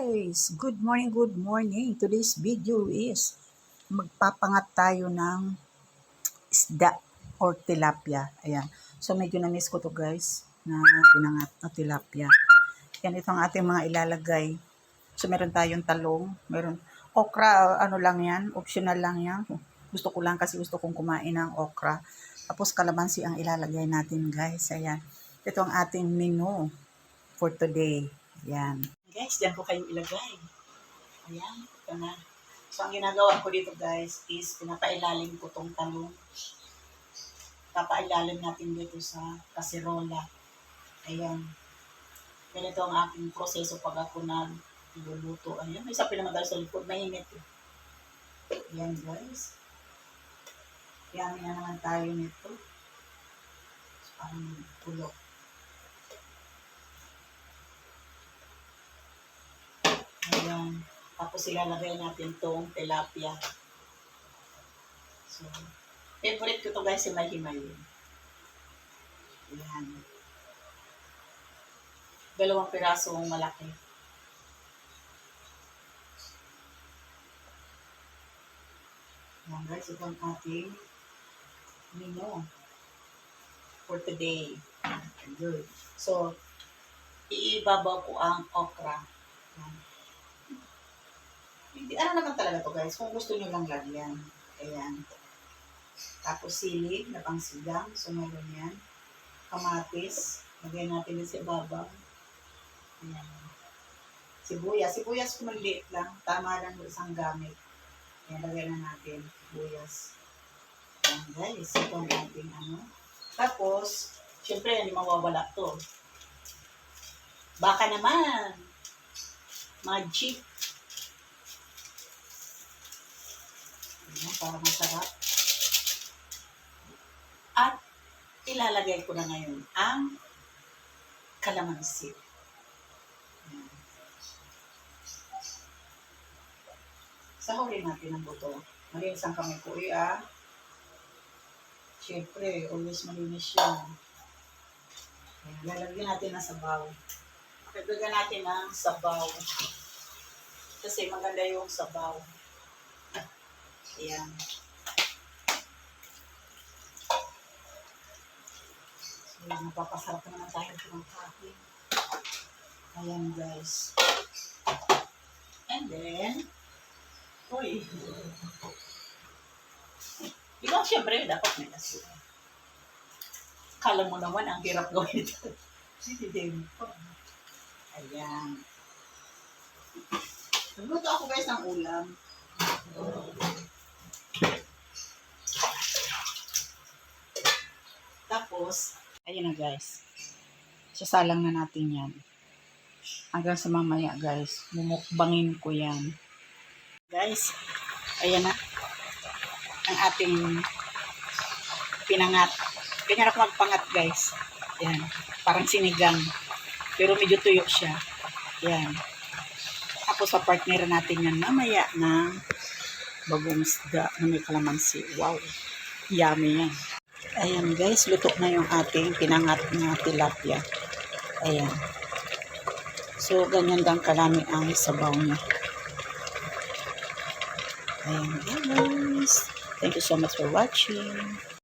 guys! Good morning, good morning! Today's video is magpapangat tayo ng isda or tilapia. Ayan. So medyo na-miss ko to guys na pinangat na tilapia. Yan, ito ang ating mga ilalagay. So meron tayong talong, meron okra, ano lang yan, optional lang yan. Gusto ko lang kasi gusto kong kumain ng okra. Tapos kalamansi ang ilalagay natin guys. Ayan. Ito ang ating menu for today. Ayan. Guys, dyan ko kayo ilagay. Ayan, ito na. So, ang ginagawa ko dito guys is pinapailalim ko tong talong. Papailalim natin dito sa kaserola. Ayan. Ganito ang aking proseso pag ako nagluluto. Ayan, may sabi naman tayo sa likod. Mainit eh. Ayan guys. Yummy na naman tayo nito. So, parang pulo. Ayan. Tapos ilalagay natin tong tilapia. So, favorite ko to guys, si himay-himay. Ayan. 2 pirasong malaki. Ayan guys, ito ang ating menu for today. Good. So, iibabaw ko ang okra. Ayan. Hindi, ano naman talaga to guys, kung gusto nyo lang lagyan. Ayan. Tapos sili, na pang sigang. So, meron yan. Kamatis. Lagyan natin din sa ibabaw. Ayan. Sibuyas. Sibuyas kung maliit lang. Tama lang isang gamit. Ayan, lagyan na natin. Sibuyas. Ayan guys. Ito ang ating ano. Tapos, syempre, hindi mawawala to. Baka naman. Magic. Ayan, para masarap. At ilalagay ko na ngayon ang kalamansi. Ayan. Sahurin natin ang buto. Malinis ang kamay ko Siyempre, always malinis siya. Ayan, lalagyan natin ng sabaw. Lagyan natin ng sabaw. Kasi maganda yung sabaw. Ayan. So, napapasarap naman tayo ng kape. Ayan, guys. And then, ikaw, syempre, dapat may asin. Kala mo naman, ang hirap gawin ito. Hindi din po. Ayan. Nagluto ako guys ng ulam. Tapos, ayun na guys. Sasalang na natin yan. Hanggang sa mamaya guys. Mumukbangin ko yan. Guys, ayan na. Ang ating pinangat. Ganyan ako magpangat guys. Ayan. Parang sinigang. Pero medyo tuyo siya. Ayan. Tapos sa partner natin yan mamaya ng bagong isda na may kalamansi. Wow. Yummy yan. Ayan guys, luto na yung ating pinangat na tilapia. Ayan. So, ganyan lang karami ang sabaw niya. Ayan guys. Thank you so much for watching.